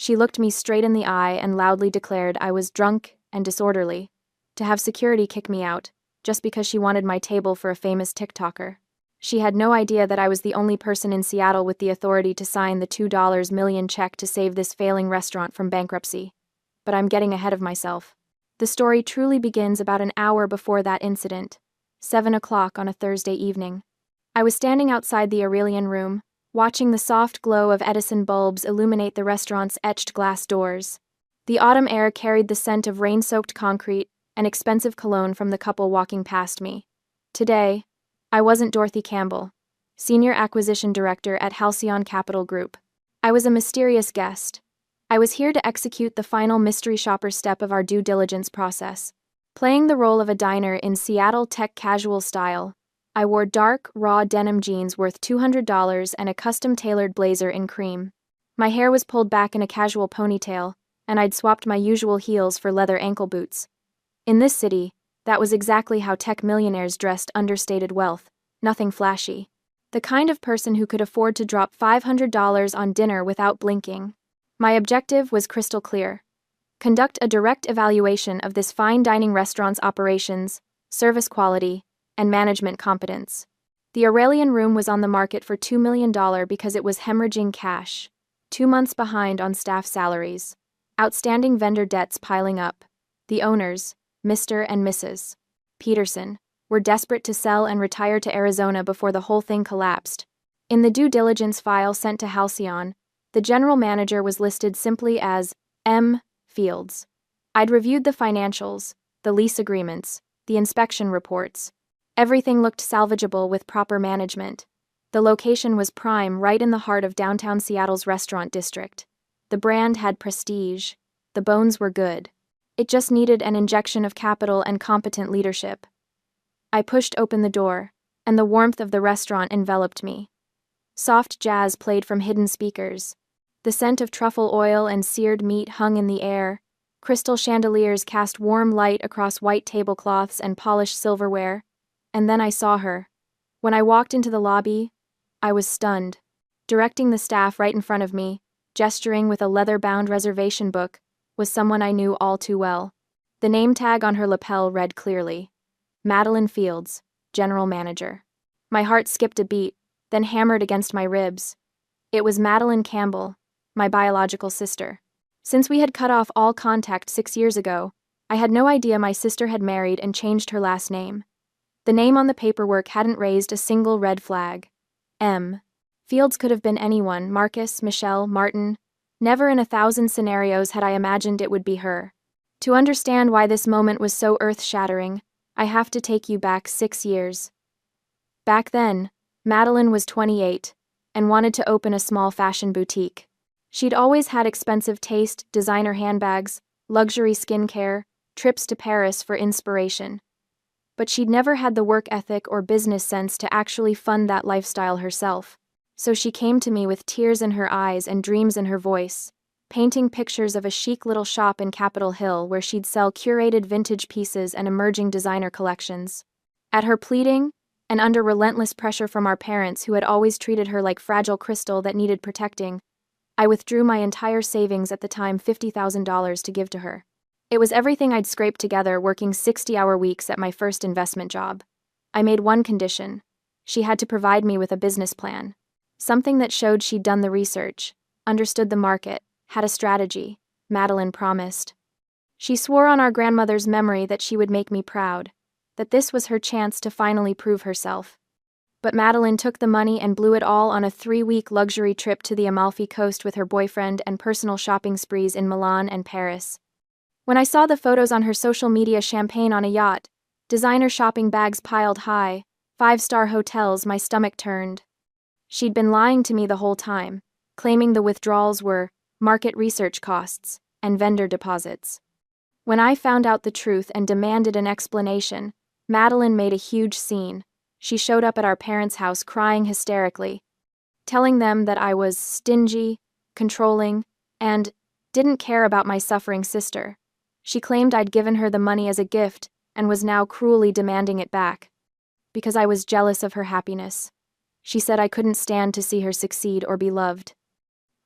She looked me straight in the eye and loudly declared I was drunk and disorderly, to have security kick me out, just because she wanted my table for a famous TikToker. She had no idea that I was the only person in Seattle with the authority to sign the $2 million check to save this failing restaurant from bankruptcy. But I'm getting ahead of myself. The story truly begins about an hour before that incident, 7 o'clock on a Thursday evening. I was standing outside the Aurelian Room, watching the soft glow of Edison bulbs illuminate the restaurant's etched glass doors. The autumn air carried the scent of rain-soaked concrete and expensive cologne from the couple walking past me. Today, I wasn't Dorothy Campbell, Senior Acquisition Director at Halcyon Capital Group. I was a mysterious guest. I was here to execute the final mystery shopper step of our due diligence process. Playing the role of a diner in Seattle tech casual style, I wore dark, raw denim jeans worth $200 and a custom-tailored blazer in cream. My hair was pulled back in a casual ponytail, and I'd swapped my usual heels for leather ankle boots. In this city, that was exactly how tech millionaires dressed: understated wealth, nothing flashy. The kind of person who could afford to drop $500 on dinner without blinking. My objective was crystal clear: conduct a direct evaluation of this fine dining restaurant's operations, service quality, and management competence. The Aurelian Room was on the market for $2 million because it was hemorrhaging cash, 2 months behind on staff salaries, outstanding vendor debts piling up. The owners, Mr. and Mrs. Peterson, were desperate to sell and retire to Arizona before the whole thing collapsed. In the due diligence file sent to Halcyon, the general manager was listed simply as M. Fields. I'd reviewed the financials, the lease agreements, the inspection reports. Everything looked salvageable with proper management. The location was prime, right in the heart of downtown Seattle's restaurant district. The brand had prestige. The bones were good. It just needed an injection of capital and competent leadership. I pushed open the door, and the warmth of the restaurant enveloped me. Soft jazz played from hidden speakers. The scent of truffle oil and seared meat hung in the air. Crystal chandeliers cast warm light across white tablecloths and polished silverware. And then I saw her. When I walked into the lobby, I was stunned. Directing the staff right in front of me, gesturing with a leather-bound reservation book, was someone I knew all too well. The name tag on her lapel read clearly: Madeline Fields, General Manager. My heart skipped a beat, then hammered against my ribs. It was Madeline Campbell, my biological sister. Since we had cut off all contact 6 years ago, I had no idea my sister had married and changed her last name. The name on the paperwork hadn't raised a single red flag. M. Fields could have been anyone: Marcus, Michelle, Martin. Never in 1,000 scenarios had I imagined it would be her. To understand why this moment was so earth-shattering, I have to take you back 6 years. Back then, Madeline was 28 and wanted to open a small fashion boutique. She'd always had expensive taste, designer handbags, luxury skincare, trips to Paris for inspiration. But she'd never had the work ethic or business sense to actually fund that lifestyle herself. So she came to me with tears in her eyes and dreams in her voice, painting pictures of a chic little shop in Capitol Hill where she'd sell curated vintage pieces and emerging designer collections. At her pleading, and under relentless pressure from our parents who had always treated her like fragile crystal that needed protecting, I withdrew my entire savings, at the time $50,000, to give to her. It was everything I'd scraped together working 60-hour weeks at my first investment job. I made one condition: she had to provide me with a business plan. Something that showed she'd done the research, understood the market, had a strategy, Madeline promised. She swore on our grandmother's memory that she would make me proud, that this was her chance to finally prove herself. But Madeline took the money and blew it all on a 3-week luxury trip to the Amalfi Coast with her boyfriend and personal shopping sprees in Milan and Paris. When I saw the photos on her social media, champagne on a yacht, designer shopping bags piled high, 5-star hotels, my stomach turned. She'd been lying to me the whole time, claiming the withdrawals were market research costs and vendor deposits. When I found out the truth and demanded an explanation, Madeline made a huge scene. She showed up at our parents' house crying hysterically, telling them that I was stingy, controlling, and didn't care about my suffering sister. She claimed I'd given her the money as a gift and was now cruelly demanding it back, because I was jealous of her happiness. She said I couldn't stand to see her succeed or be loved.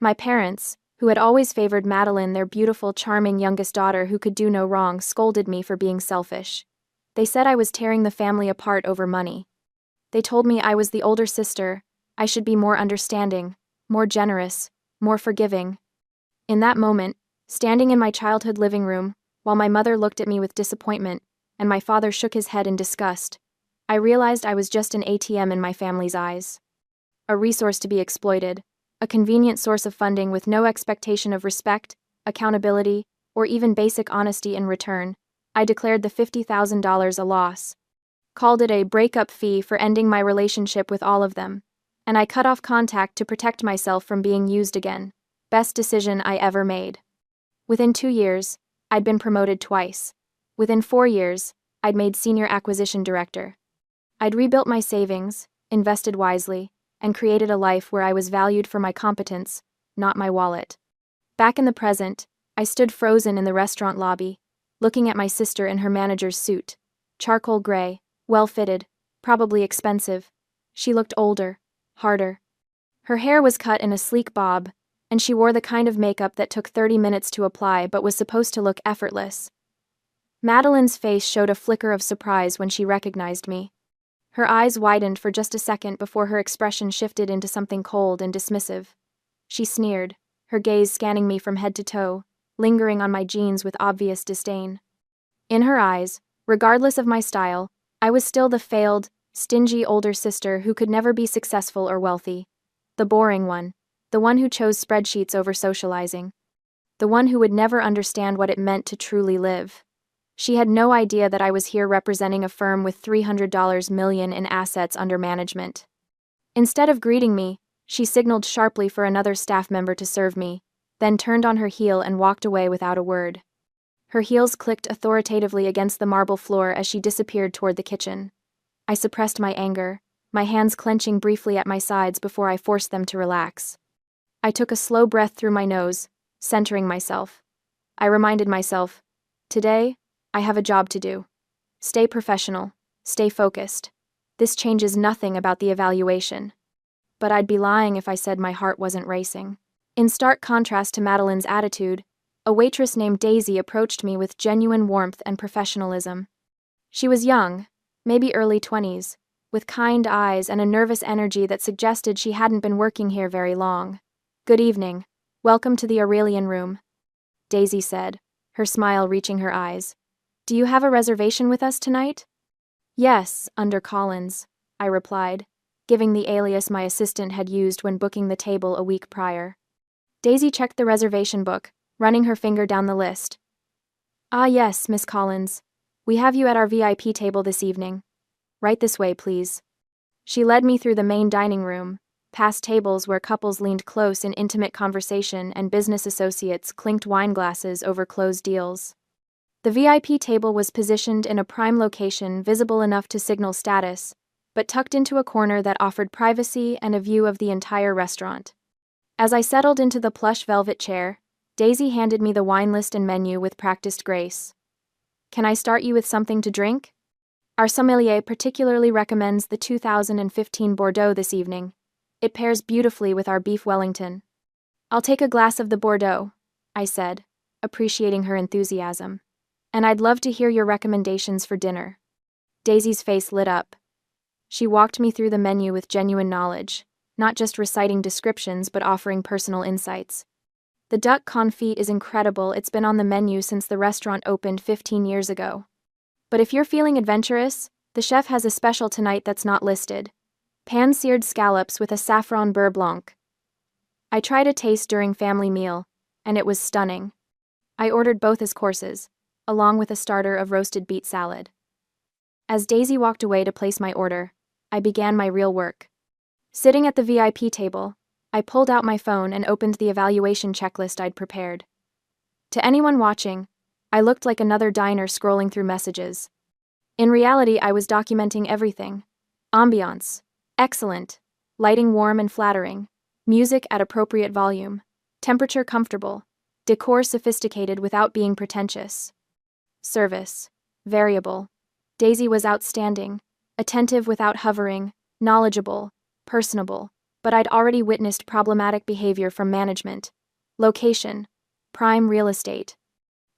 My parents, who had always favored Madeline, their beautiful, charming youngest daughter who could do no wrong, scolded me for being selfish. They said I was tearing the family apart over money. They told me I was the older sister, I should be more understanding, more generous, more forgiving. In that moment, standing in my childhood living room, while my mother looked at me with disappointment, and my father shook his head in disgust, I realized I was just an ATM in my family's eyes. A resource to be exploited, a convenient source of funding with no expectation of respect, accountability, or even basic honesty in return. I declared the $50,000 a loss, called it a breakup fee for ending my relationship with all of them, and I cut off contact to protect myself from being used again. Best decision I ever made. Within 2 years, I'd been promoted twice. Within 4 years, I'd made senior acquisition director. I'd rebuilt my savings, invested wisely, and created a life where I was valued for my competence, not my wallet. Back in the present, I stood frozen in the restaurant lobby, looking at my sister in her manager's suit. Charcoal gray, well-fitted, probably expensive. She looked older, harder. Her hair was cut in a sleek bob, and she wore the kind of makeup that took 30 minutes to apply but was supposed to look effortless. Madeline's face showed a flicker of surprise when she recognized me. Her eyes widened for just a second before her expression shifted into something cold and dismissive. She sneered, her gaze scanning me from head to toe, lingering on my jeans with obvious disdain. In her eyes, regardless of my style, I was still the failed, stingy older sister who could never be successful or wealthy. The boring one, the one who chose spreadsheets over socializing. The one who would never understand what it meant to truly live. She had no idea that I was here representing a firm with $300 million in assets under management. Instead of greeting me, she signaled sharply for another staff member to serve me, then turned on her heel and walked away without a word. Her heels clicked authoritatively against the marble floor as she disappeared toward the kitchen. I suppressed my anger, my hands clenching briefly at my sides before I forced them to relax. I took a slow breath through my nose, centering myself. I reminded myself, today, I have a job to do. Stay professional, stay focused. This changes nothing about the evaluation. But I'd be lying if I said my heart wasn't racing. In stark contrast to Madeline's attitude, a waitress named Daisy approached me with genuine warmth and professionalism. She was young, maybe early 20s, with kind eyes and a nervous energy that suggested she hadn't been working here very long. Good evening. Welcome to the Aurelian Room, Daisy said, her smile reaching her eyes. Do you have a reservation with us tonight? Yes, under Collins, I replied, giving the alias my assistant had used when booking the table a week prior. Daisy checked the reservation book, running her finger down the list. Ah yes, Miss Collins. We have you at our VIP table this evening. Right this way, please. She led me through the main dining room, past tables where couples leaned close in intimate conversation and business associates clinked wine glasses over closed deals. The VIP table was positioned in a prime location visible enough to signal status, but tucked into a corner that offered privacy and a view of the entire restaurant. As I settled into the plush velvet chair, Daisy handed me the wine list and menu with practiced grace. Can I start you with something to drink? Our sommelier particularly recommends the 2015 Bordeaux this evening. It pairs beautifully with our beef Wellington. I'll take a glass of the Bordeaux, I said, appreciating her enthusiasm. And I'd love to hear your recommendations for dinner. Daisy's face lit up. She walked me through the menu with genuine knowledge, not just reciting descriptions but offering personal insights. The duck confit is incredible. It's been on the menu since the restaurant opened 15 years ago. But if you're feeling adventurous, the chef has a special tonight that's not listed. Pan-seared scallops with a saffron beurre blanc. I tried a taste during family meal, and it was stunning. I ordered both as courses, along with a starter of roasted beet salad. As Daisy walked away to place my order, I began my real work. Sitting at the VIP table, I pulled out my phone and opened the evaluation checklist I'd prepared. To anyone watching, I looked like another diner scrolling through messages. In reality, I was documenting everything. Ambiance, excellent. Lighting warm and flattering. Music at appropriate volume. Temperature comfortable. Decor sophisticated without being pretentious. Service, variable. Daisy was outstanding, attentive without hovering, knowledgeable, personable, but I'd already witnessed problematic behavior from management. Location: prime real estate.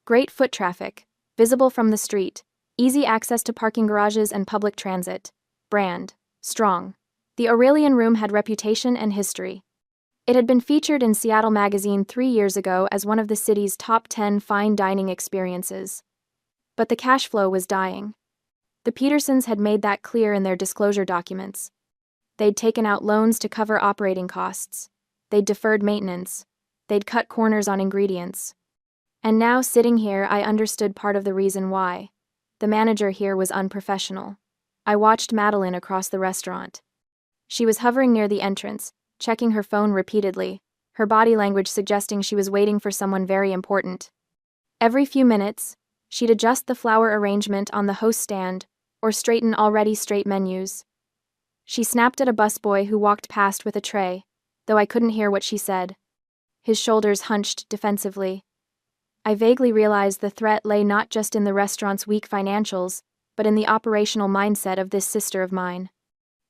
Great foot traffic, visible from the street, easy access to parking garages and public transit. Brand: strong. The Aurelian Room had reputation and history. It had been featured in Seattle Magazine 3 years ago as one of the city's top 10 fine dining experiences. But the cash flow was dying. The Petersons had made that clear in their disclosure documents. They'd taken out loans to cover operating costs. They'd deferred maintenance. They'd cut corners on ingredients. And now, sitting here, I understood part of the reason why. The manager here was unprofessional. I watched Madeline across the restaurant. She was hovering near the entrance, checking her phone repeatedly, her body language suggesting she was waiting for someone very important. Every few minutes, she'd adjust the flower arrangement on the host stand or straighten already straight menus. She snapped at a busboy who walked past with a tray, though I couldn't hear what she said. His shoulders hunched defensively. I vaguely realized the threat lay not just in the restaurant's weak financials, but in the operational mindset of this sister of mine.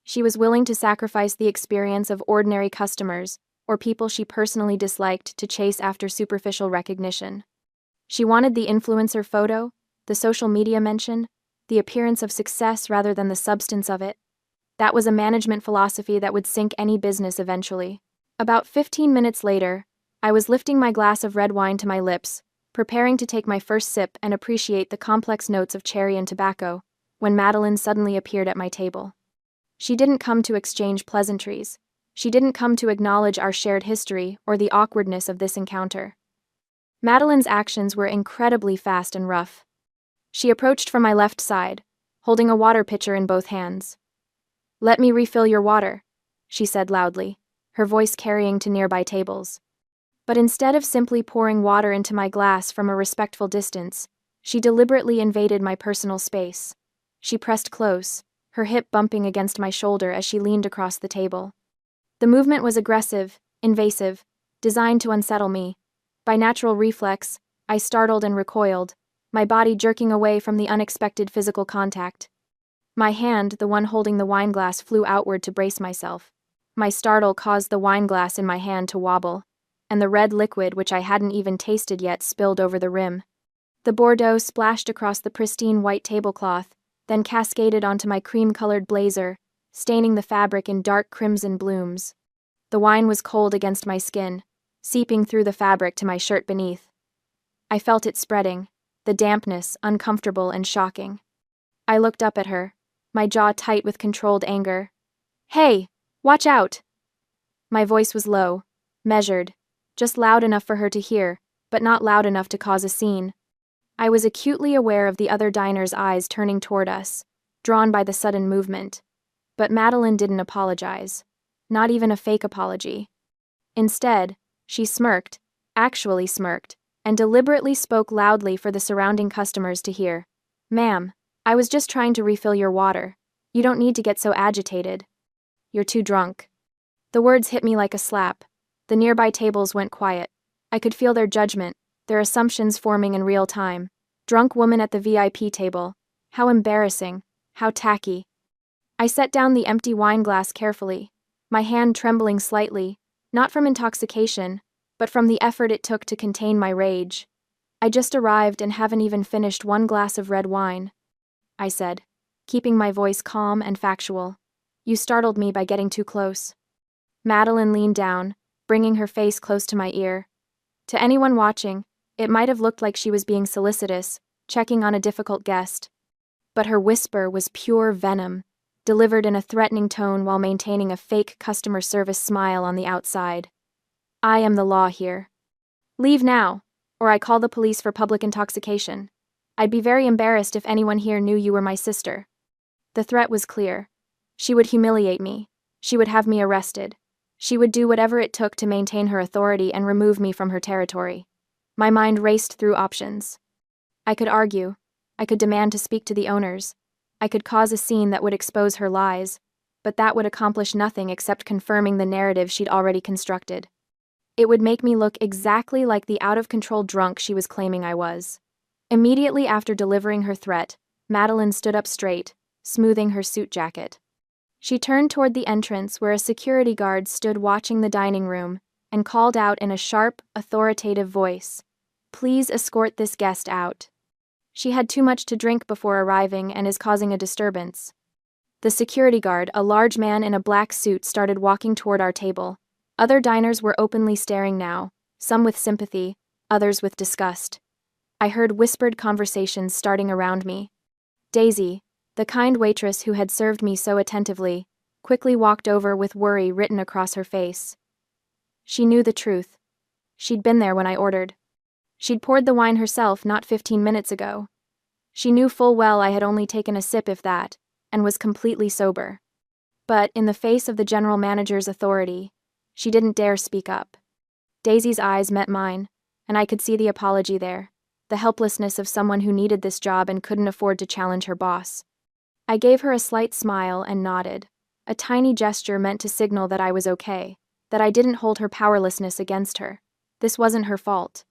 She was willing to sacrifice the experience of ordinary customers or people she personally disliked to chase after superficial recognition. She wanted the influencer photo, the social media mention, the appearance of success rather than the substance of it. That was a management philosophy that would sink any business eventually. About 15 minutes later, I was lifting my glass of red wine to my lips, preparing to take my first sip and appreciate the complex notes of cherry and tobacco, when Madeline suddenly appeared at my table. She didn't come to exchange pleasantries. She didn't come to acknowledge our shared history or the awkwardness of this encounter. Madeline's actions were incredibly fast and rough. She approached from my left side, holding a water pitcher in both hands. "Let me refill your water," she said loudly, her voice carrying to nearby tables. But instead of simply pouring water into my glass from a respectful distance, she deliberately invaded my personal space. She pressed close, her hip bumping against my shoulder as she leaned across the table. The movement was aggressive, invasive, designed to unsettle me. By natural reflex, I startled and recoiled, my body jerking away from the unexpected physical contact. My hand, the one holding the wineglass, flew outward to brace myself. My startle caused the wineglass in my hand to wobble, and the red liquid, which I hadn't even tasted yet, spilled over the rim. The Bordeaux splashed across the pristine white tablecloth, then cascaded onto my cream-colored blazer, staining the fabric in dark crimson blooms. The wine was cold against my skin, seeping through the fabric to my shirt beneath. I felt it spreading, the dampness uncomfortable and shocking. I looked up at her, my jaw tight with controlled anger. "Hey, watch out!" My voice was low, measured, just loud enough for her to hear, but not loud enough to cause a scene. I was acutely aware of the other diner's eyes turning toward us, drawn by the sudden movement. But Madeline didn't apologize. Not even a fake apology. Instead, she smirked, actually smirked, and deliberately spoke loudly for the surrounding customers to hear. "Ma'am, I was just trying to refill your water. You don't need to get so agitated. You're too drunk." The words hit me like a slap. The nearby tables went quiet. I could feel their judgment, their assumptions forming in real time. Drunk woman at the VIP table. How embarrassing. How tacky. I set down the empty wine glass carefully, my hand trembling slightly, not from intoxication, but from the effort it took to contain my rage. "I just arrived and haven't even finished one glass of red wine," I said, keeping my voice calm and factual. "You startled me by getting too close." Madeline leaned down, bringing her face close to my ear. To anyone watching, it might have looked like she was being solicitous, checking on a difficult guest. But her whisper was pure venom, delivered in a threatening tone while maintaining a fake customer service smile on the outside. "I am the law here. Leave now, or I call the police for public intoxication. I'd be very embarrassed if anyone here knew you were my sister." The threat was clear. She would humiliate me. She would have me arrested. She would do whatever it took to maintain her authority and remove me from her territory. My mind raced through options. I could argue. I could demand to speak to the owners. I could cause a scene that would expose her lies, but that would accomplish nothing except confirming the narrative she'd already constructed. It would make me look exactly like the out-of-control drunk she was claiming I was. Immediately after delivering her threat, Madeline stood up straight, smoothing her suit jacket. She turned toward the entrance where a security guard stood watching the dining room, and called out in a sharp, authoritative voice, "Please escort this guest out. She had too much to drink before arriving and is causing a disturbance." The security guard, a large man in a black suit, started walking toward our table. Other diners were openly staring now, some with sympathy, others with disgust. I heard whispered conversations starting around me. Daisy, the kind waitress who had served me so attentively, quickly walked over with worry written across her face. She knew the truth. She'd been there when I ordered. She'd poured the wine herself not 15 minutes ago. She knew full well I had only taken a sip, if that, and was completely sober. But, in the face of the general manager's authority, she didn't dare speak up. Daisy's eyes met mine, and I could see the apology there, the helplessness of someone who needed this job and couldn't afford to challenge her boss. I gave her a slight smile and nodded, a tiny gesture meant to signal that I was okay, that I didn't hold her powerlessness against her. This wasn't her fault.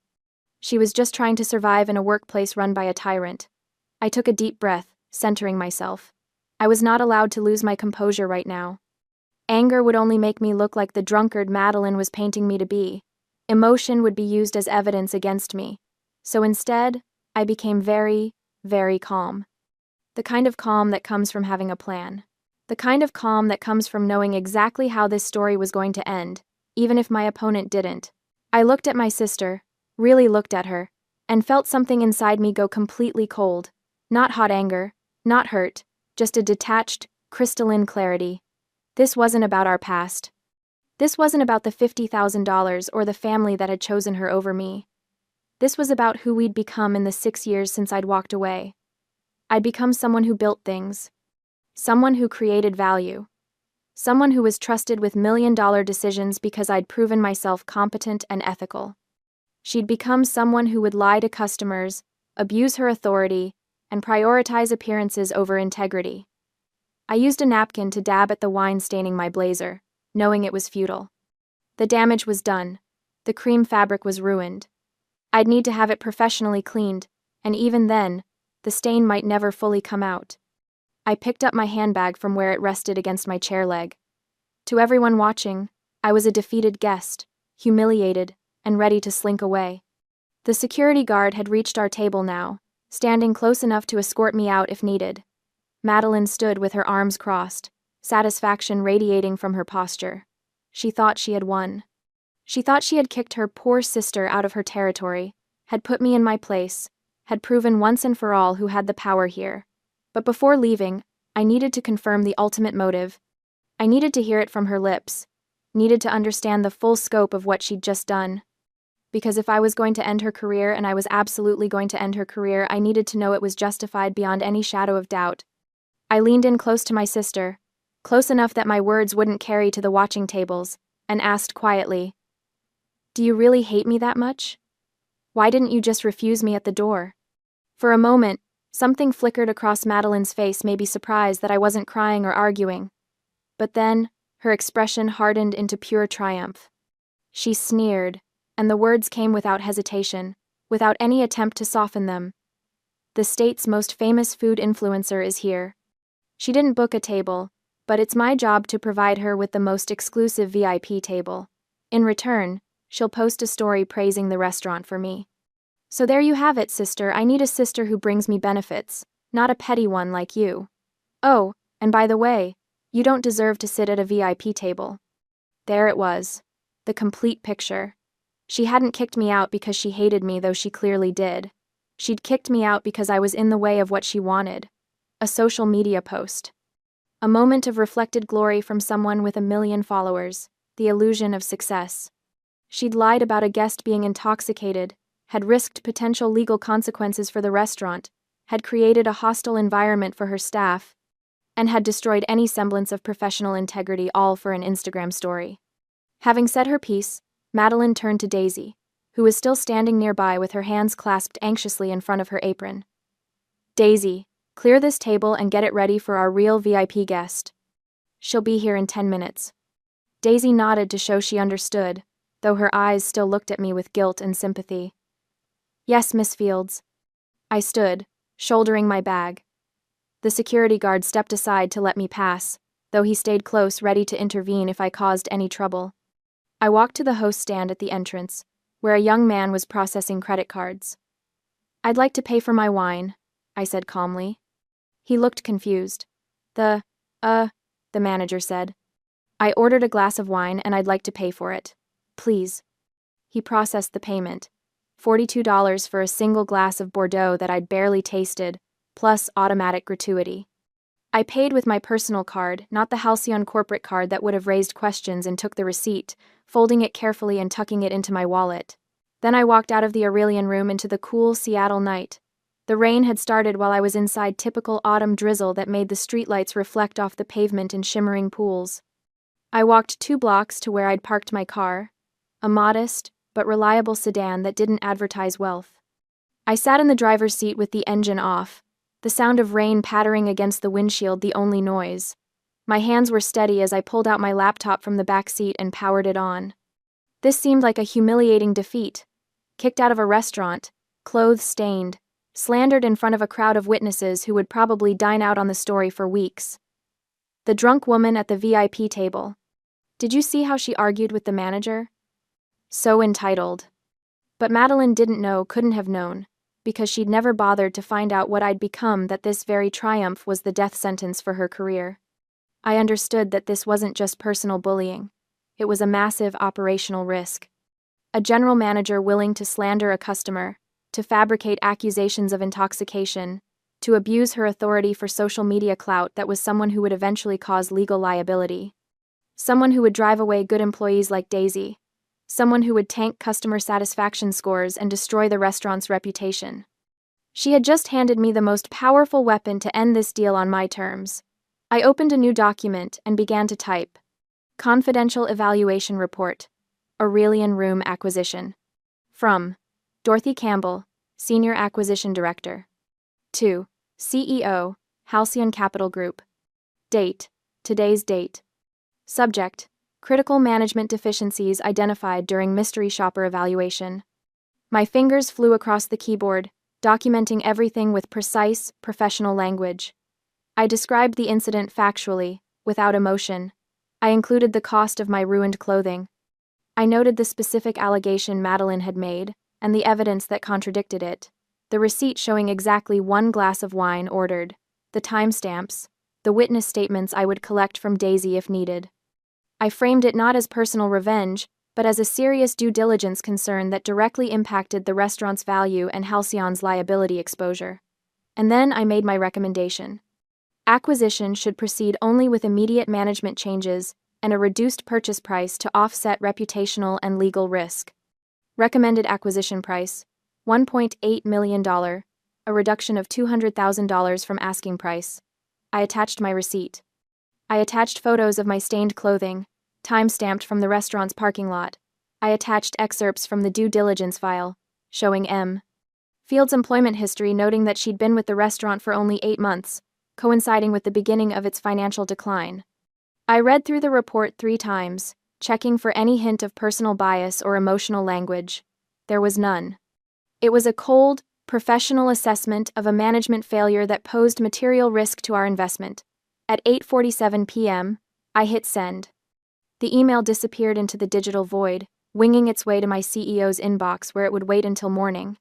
She was just trying to survive in a workplace run by a tyrant. I took a deep breath, centering myself. I was not allowed to lose my composure right now. Anger would only make me look like the drunkard Madeline was painting me to be. Emotion would be used as evidence against me. So instead, I became very, very calm. The kind of calm that comes from having a plan. The kind of calm that comes from knowing exactly how this story was going to end, even if my opponent didn't. I looked at my sister, really looked at her, and felt something inside me go completely cold. Not hot anger, not hurt, just a detached, crystalline clarity. This wasn't about our past. This wasn't about the $50,000 or the family that had chosen her over me. This was about who we'd become in the 6 years since I'd walked away. I'd become someone who built things. Someone who created value. Someone who was trusted with million-dollar decisions because I'd proven myself competent and ethical. She'd become someone who would lie to customers, abuse her authority, and prioritize appearances over integrity. I used a napkin to dab at the wine staining my blazer, knowing it was futile. The damage was done. The cream fabric was ruined. I'd need to have it professionally cleaned, and even then, the stain might never fully come out. I picked up my handbag from where it rested against my chair leg. To everyone watching, I was a defeated guest, humiliated, and ready to slink away. The security guard had reached our table now, standing close enough to escort me out if needed. Madeline stood with her arms crossed, satisfaction radiating from her posture. She thought she had won. She thought she had kicked her poor sister out of her territory, had put me in my place, had proven once and for all who had the power here. But before leaving, I needed to confirm the ultimate motive. I needed to hear it from her lips, needed to understand the full scope of what she'd just done. Because if I was going to end her career, and I was absolutely going to end her career, I needed to know it was justified beyond any shadow of doubt. I leaned in close to my sister, close enough that my words wouldn't carry to the watching tables, and asked quietly, "Do you really hate me that much? Why didn't you just refuse me at the door?" For a moment, something flickered across Madeline's face, maybe surprise that I wasn't crying or arguing. But then, her expression hardened into pure triumph. She sneered, and the words came without hesitation, without any attempt to soften them. "The state's most famous food influencer is here. She didn't book a table, but it's my job to provide her with the most exclusive VIP table. In return, she'll post a story praising the restaurant for me. So there you have it, sister. I need a sister who brings me benefits, not a petty one like you. Oh, and by the way, you don't deserve to sit at a VIP table." There it was, the complete picture. She hadn't kicked me out because she hated me, though she clearly did. She'd kicked me out because I was in the way of what she wanted. A social media post. A moment of reflected glory from someone with 1 million followers, the illusion of success. She'd lied about a guest being intoxicated, had risked potential legal consequences for the restaurant, had created a hostile environment for her staff, and had destroyed any semblance of professional integrity, all for an Instagram story. Having said her piece, Madeline turned to Daisy, who was still standing nearby with her hands clasped anxiously in front of her apron. "Daisy, clear this table and get it ready for our real VIP guest. She'll be here in 10 minutes. Daisy nodded to show she understood, though her eyes still looked at me with guilt and sympathy. "Yes, Miss Fields." I stood, shouldering my bag. The security guard stepped aside to let me pass, though he stayed close, ready to intervene if I caused any trouble. I walked to the host stand at the entrance, where a young man was processing credit cards. "I'd like to pay for my wine," I said calmly. He looked confused. The manager said. "I ordered a glass of wine and I'd like to pay for it. Please." He processed the payment. $42 for a single glass of Bordeaux that I'd barely tasted, plus automatic gratuity. I paid with my personal card, not the Halcyon corporate card that would have raised questions, and took the receipt, folding it carefully and tucking it into my wallet. Then I walked out of the Aurelian room into the cool Seattle night. The rain had started while I was inside, typical autumn drizzle that made the streetlights reflect off the pavement in shimmering pools. I walked 2 blocks to where I'd parked my car, a modest but reliable sedan that didn't advertise wealth. I sat in the driver's seat with the engine off, the sound of rain pattering against the windshield the only noise. My hands were steady as I pulled out my laptop from the back seat and powered it on. This seemed like a humiliating defeat. Kicked out of a restaurant, clothes stained, slandered in front of a crowd of witnesses who would probably dine out on the story for weeks. The drunk woman at the VIP table. Did you see how she argued with the manager? So entitled. But Madeline didn't know, couldn't have known, because she'd never bothered to find out what I'd become, that this very triumph was the death sentence for her career. I understood that this wasn't just personal bullying. It was a massive operational risk. A general manager willing to slander a customer, to fabricate accusations of intoxication, to abuse her authority for social media clout that was someone who would eventually cause legal liability. Someone who would drive away good employees like Daisy. Someone who would tank customer satisfaction scores and destroy the restaurant's reputation. She had just handed me the most powerful weapon to end this deal on my terms. I opened a new document and began to type. Confidential Evaluation Report. Aurelian Room Acquisition. From Dorothy Campbell, Senior Acquisition Director. To CEO, Halcyon Capital Group. Date, today's date. Subject, critical management deficiencies identified during mystery shopper evaluation. My fingers flew across the keyboard, documenting everything with precise, professional language. I described the incident factually, without emotion. I included the cost of my ruined clothing. I noted the specific allegation Madeline had made, and the evidence that contradicted it. The receipt showing exactly 1 glass of wine ordered, the timestamps, the witness statements I would collect from Daisy if needed. I framed it not as personal revenge, but as a serious due diligence concern that directly impacted the restaurant's value and Halcyon's liability exposure. And then I made my recommendation. Acquisition should proceed only with immediate management changes and a reduced purchase price to offset reputational and legal risk. Recommended acquisition price, $1.8 million, a reduction of $200,000 from asking price. I attached my receipt. I attached photos of my stained clothing, time-stamped from the restaurant's parking lot. I attached excerpts from the due diligence file, showing M. Field's employment history, noting that she'd been with the restaurant for only 8 months, coinciding with the beginning of its financial decline. I read through the report 3 times, checking for any hint of personal bias or emotional language. There was none. It was a cold, professional assessment of a management failure that posed material risk to our investment. At 8:47 p.m., I hit send. The email disappeared into the digital void, winging its way to my CEO's inbox where it would wait until morning.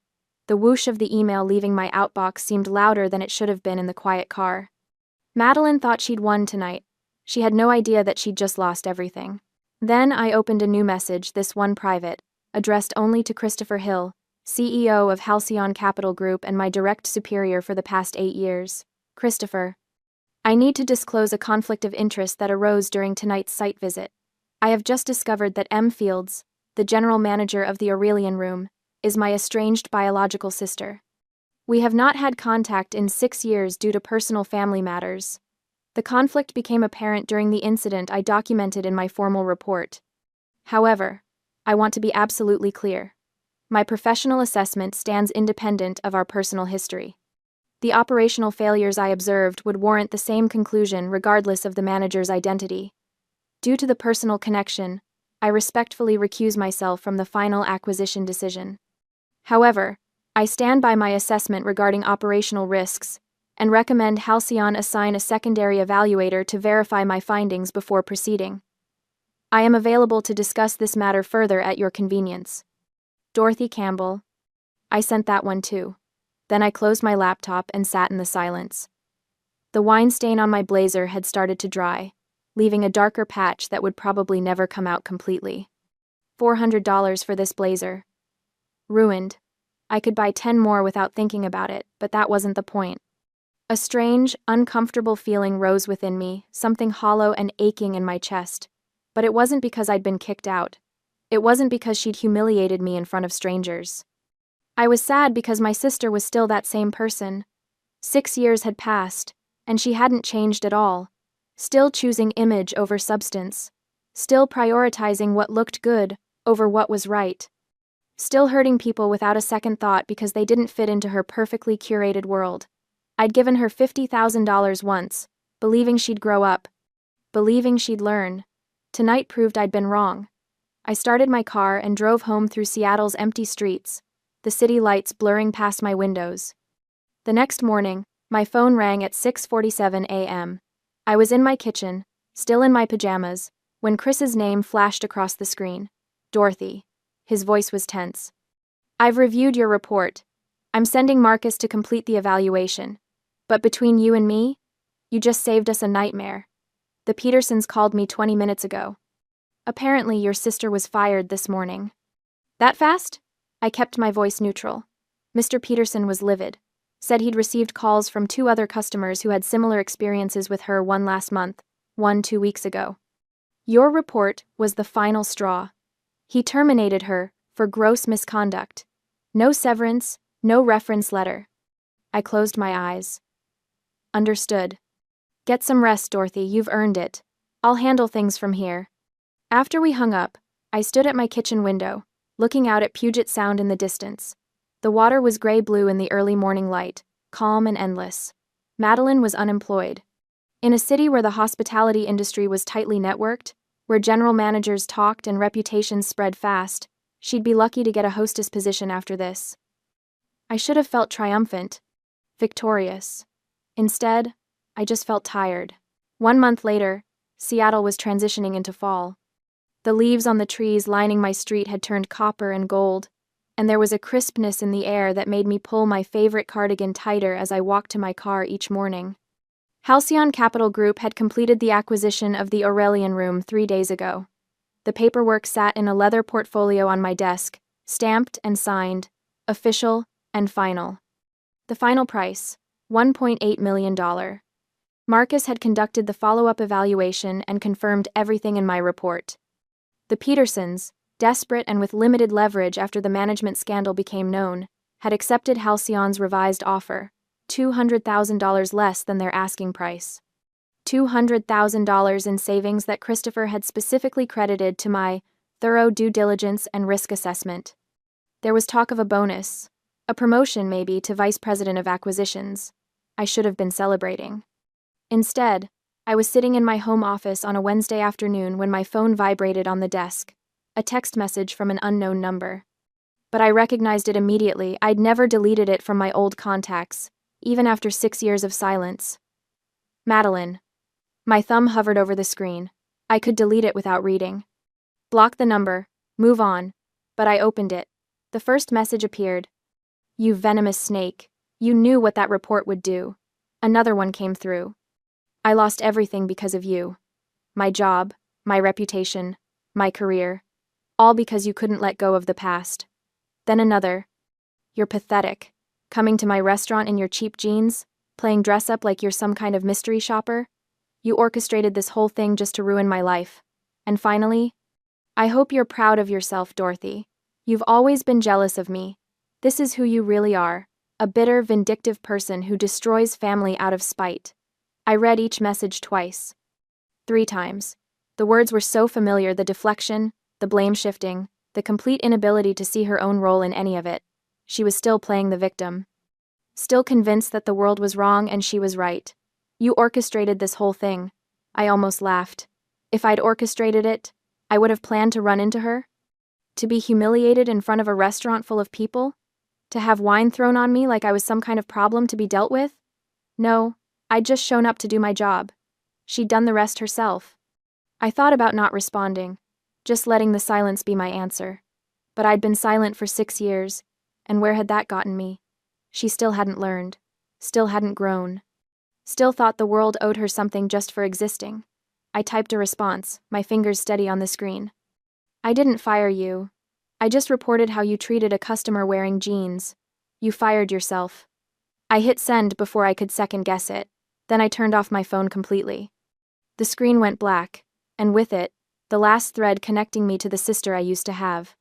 The whoosh of the email leaving my outbox seemed louder than it should have been in the quiet car. Madeline thought she'd won tonight. She had no idea that she'd just lost everything. Then I opened a new message, this one private, addressed only to Christopher Hill, CEO of Halcyon Capital Group and my direct superior for the past 8 years. Christopher, I need to disclose a conflict of interest that arose during tonight's site visit. I have just discovered that M. Fields, the general manager of the Aurelian Room, is my estranged biological sister. We have not had contact in 6 years due to personal family matters. The conflict became apparent during the incident I documented in my formal report. However, I want to be absolutely clear. My professional assessment stands independent of our personal history. The operational failures I observed would warrant the same conclusion regardless of the manager's identity. Due to the personal connection, I respectfully recuse myself from the final acquisition decision. However, I stand by my assessment regarding operational risks and recommend Halcyon assign a secondary evaluator to verify my findings before proceeding. I am available to discuss this matter further at your convenience. Dorothy Campbell. I sent that one too. Then I closed my laptop and sat in the silence. The wine stain on my blazer had started to dry, leaving a darker patch that would probably never come out completely. $400 for this blazer. Ruined. I could buy 10 more without thinking about it, but that wasn't the point. A strange, uncomfortable feeling rose within me, something hollow and aching in my chest. But it wasn't because I'd been kicked out. It wasn't because she'd humiliated me in front of strangers. I was sad because my sister was still that same person. 6 years had passed, and she hadn't changed at all. Still choosing image over substance. Still prioritizing what looked good over what was right. Still hurting people without a second thought because they didn't fit into her perfectly curated world. I'd given her $50,000 once, believing she'd grow up. Believing she'd learn. Tonight proved I'd been wrong. I started my car and drove home through Seattle's empty streets, the city lights blurring past my windows. The next morning, my phone rang at 6:47 a.m. I was in my kitchen, still in my pajamas, when Chris's name flashed across the screen. Dorothy. His voice was tense. I've reviewed your report. I'm sending Marcus to complete the evaluation. But between you and me, you just saved us a nightmare. The Petersons called me 20 minutes ago. Apparently your sister was fired this morning. That fast? I kept my voice neutral. Mr. Peterson was livid. Said he'd received calls from 2 other customers who had similar experiences with her, one last month, one 2 weeks ago. Your report was the final straw. He terminated her for gross misconduct. No severance, no reference letter. I closed my eyes. Understood. Get some rest, Dorothy, you've earned it. I'll handle things from here. After we hung up, I stood at my kitchen window, looking out at Puget Sound in the distance. The water was gray-blue in the early morning light, calm and endless. Madeline was unemployed. In a city where the hospitality industry was tightly networked, where general managers talked and reputations spread fast, she'd be lucky to get a hostess position after this. I should have felt triumphant, victorious. Instead, I just felt tired. 1 month later, Seattle was transitioning into fall. The leaves on the trees lining my street had turned copper and gold, and there was a crispness in the air that made me pull my favorite cardigan tighter as I walked to my car each morning. Halcyon Capital Group had completed the acquisition of the Aurelian Room 3 days ago. The paperwork sat in a leather portfolio on my desk, stamped and signed, official and final. The final price, $1.8 million. Marcus had conducted the follow-up evaluation and confirmed everything in my report. The Petersons, desperate and with limited leverage after the management scandal became known, had accepted Halcyon's revised offer, $200,000 less than their asking price. $200,000 in savings that Christopher had specifically credited to my thorough due diligence and risk assessment. There was talk of a bonus, a promotion maybe to vice president of acquisitions. I should have been celebrating. Instead, I was sitting in my home office on a Wednesday afternoon when my phone vibrated on the desk, a text message from an unknown number. But I recognized it immediately. I'd never deleted it from my old contacts, even after 6 years of silence. Madeline. My thumb hovered over the screen. I could delete it without reading. Block the number. Move on. But I opened it. The first message appeared. You venomous snake. You knew what that report would do. Another one came through. I lost everything because of you. My job, my reputation, my career. All because you couldn't let go of the past. Then another. You're pathetic. Coming to my restaurant in your cheap jeans, playing dress-up like you're some kind of mystery shopper. You orchestrated this whole thing just to ruin my life. And finally, I hope you're proud of yourself, Dorothy. You've always been jealous of me. This is who you really are, a bitter, vindictive person who destroys family out of spite. I read each message twice. 3 times. The words were so familiar, the deflection, the blame-shifting, the complete inability to see her own role in any of it. She was still playing the victim. Still convinced that the world was wrong and she was right. You orchestrated this whole thing. I almost laughed. If I'd orchestrated it, I would have planned to run into her? To be humiliated in front of a restaurant full of people? To have wine thrown on me like I was some kind of problem to be dealt with? No, I'd just shown up to do my job. She'd done the rest herself. I thought about not responding, just letting the silence be my answer. But I'd been silent for 6 years, and where had that gotten me? She still hadn't learned, still hadn't grown, still thought the world owed her something just for existing. I typed a response, my fingers steady on the screen. I didn't fire you. I just reported how you treated a customer wearing jeans. You fired yourself. I hit send before I could second guess it, then I turned off my phone completely. The screen went black, and with it, the last thread connecting me to the sister I used to have.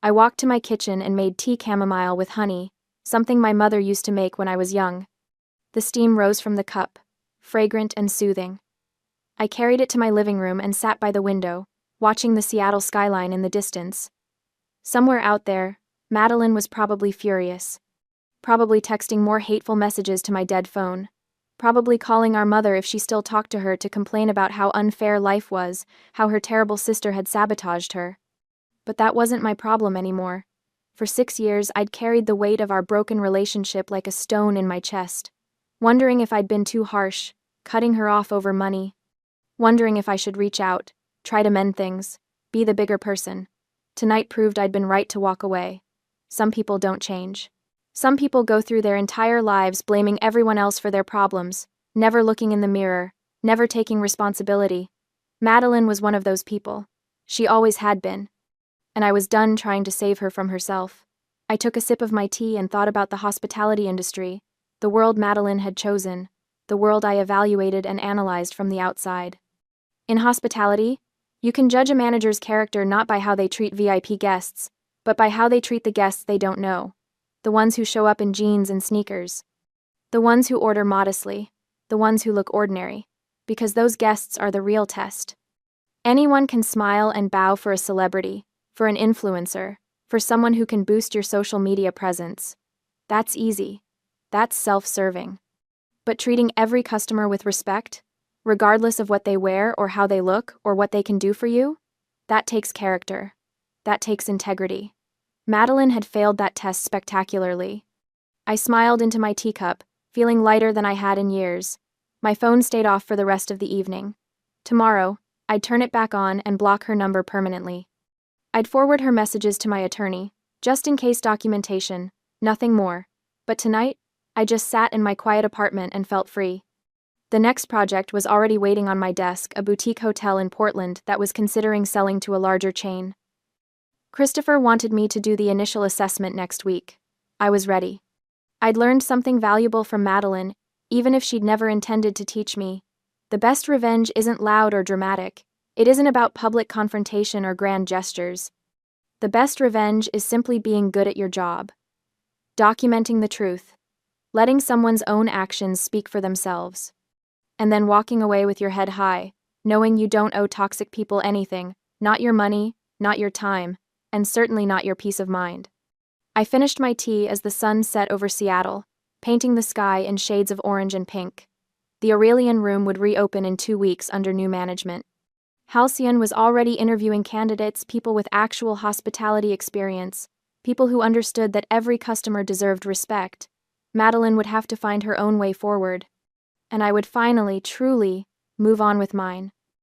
I walked to my kitchen and made tea chamomile with honey, something my mother used to make when I was young. The steam rose from the cup, fragrant and soothing. I carried it to my living room and sat by the window, watching the Seattle skyline in the distance. Somewhere out there, Madeline was probably furious. Probably texting more hateful messages to my dead phone. Probably calling our mother if she still talked to her to complain about how unfair life was, how her terrible sister had sabotaged her. But that wasn't my problem anymore. For 6 years, I'd carried the weight of our broken relationship like a stone in my chest. Wondering if I'd been too harsh, cutting her off over money. Wondering if I should reach out, try to mend things, be the bigger person. Tonight proved I'd been right to walk away. Some people don't change. Some people go through their entire lives blaming everyone else for their problems, never looking in the mirror, never taking responsibility. Madeline was one of those people. She always had been. And I was done trying to save her from herself. I took a sip of my tea and thought about the hospitality industry, the world Madeline had chosen, the world I evaluated and analyzed from the outside. In hospitality, you can judge a manager's character not by how they treat VIP guests, but by how they treat the guests they don't know. The ones who show up in jeans and sneakers. The ones who order modestly. The ones who look ordinary. Because those guests are the real test. Anyone can smile and bow for a celebrity, for an influencer, for someone who can boost your social media presence. That's easy. That's self-serving. But treating every customer with respect, regardless of what they wear or how they look or what they can do for you, that takes character. That takes integrity. Madeline had failed that test spectacularly. I smiled into my teacup, feeling lighter than I had in years. My phone stayed off for the rest of the evening. Tomorrow, I'd turn it back on and block her number permanently. I'd forward her messages to my attorney, just in case documentation, nothing more. But tonight, I just sat in my quiet apartment and felt free. The next project was already waiting on my desk, a boutique hotel in Portland that was considering selling to a larger chain. Christopher wanted me to do the initial assessment next week. I was ready. I'd learned something valuable from Madeline, even if she'd never intended to teach me. The best revenge isn't loud or dramatic. It isn't about public confrontation or grand gestures. The best revenge is simply being good at your job. Documenting the truth. Letting someone's own actions speak for themselves. And then walking away with your head high, knowing you don't owe toxic people anything, not your money, not your time, and certainly not your peace of mind. I finished my tea as the sun set over Seattle, painting the sky in shades of orange and pink. The Aurelian Room would reopen in 2 weeks under new management. Halcyon was already interviewing candidates, people with actual hospitality experience, people who understood that every customer deserved respect. Madeline would have to find her own way forward. And I would finally, truly, move on with mine.